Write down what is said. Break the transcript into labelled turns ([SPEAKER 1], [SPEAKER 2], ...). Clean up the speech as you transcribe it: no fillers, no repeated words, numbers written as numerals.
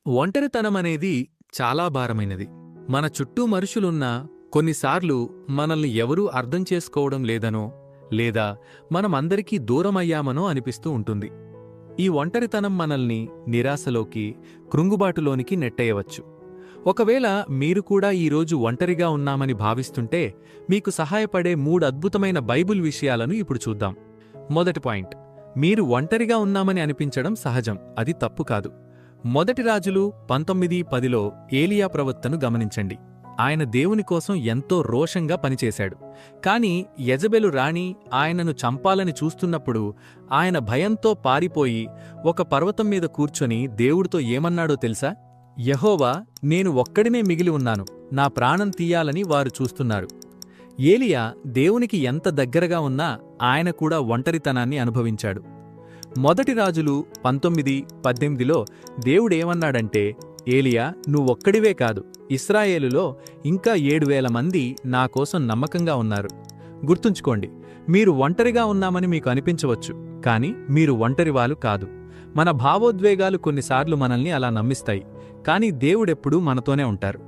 [SPEAKER 1] ఒంటరితనమనేది చాలా భారమైనది. మన చుట్టూ మనుషులున్నా కొన్నిసార్లు మనల్ని ఎవరూ అర్థం చేసుకోవడం లేదనో, లేదా మనమందరికీ దూరమయ్యామనో అనిపిస్తూ ఉంటుంది. ఈ ఒంటరితనం మనల్ని నిరాశలోకి, కృంగుబాటులోనికి నెట్టేయవచ్చు. ఒకవేళ మీరు కూడా ఈరోజు ఒంటరిగా ఉన్నామని భావిస్తుంటే, మీకు సహాయపడే 3 అద్భుతమైన బైబిల్ విషయాలను ఇప్పుడు చూద్దాం. మొదటి పాయింట్, మీరు ఒంటరిగా ఉన్నామని అనిపించడం సహజం, అది తప్పు కాదు. మొదటి రాజులు 19:10లో ఏలియా ప్రవక్తను గమనించండి. ఆయన దేవుని కోసం ఎంతో రోషంగా పనిచేశాడు. కాని యెజబెలు రాణి ఆయనను చంపాలని చూస్తున్నప్పుడు ఆయన భయంతో పారిపోయి ఒక పర్వతం మీద కూర్చొని దేవుడితో ఏమన్నాడో తెలుసా? యెహోవా, నేను ఒక్కడినే మిగిలి ఉన్నాను, నా ప్రాణం తీయాలని వారు చూస్తున్నారు. ఏలియా దేవునికి ఎంత దగ్గరగా ఉన్నా ఆయన కూడా ఒంటరితనాన్ని అనుభవించాడు. మొదటి రాజులు 19:18లో దేవుడేమన్నాడంటే, ఏలియా, నువ్వొక్కడివే కాదు, ఇశ్రాయేలులో ఇంకా 7,000 మంది నాకోసం నమ్మకంగా ఉన్నారు. గుర్తుంచుకోండి, మీరు ఒంటరిగా ఉన్నామని మీకు అనిపించవచ్చు, కాని మీరు ఒంటరివాలు కాదు. మన భావోద్వేగాలు కొన్నిసార్లు మనల్ని అలా నమ్మిస్తాయి, కాని దేవుడెప్పుడూ మనతోనే ఉంటారు.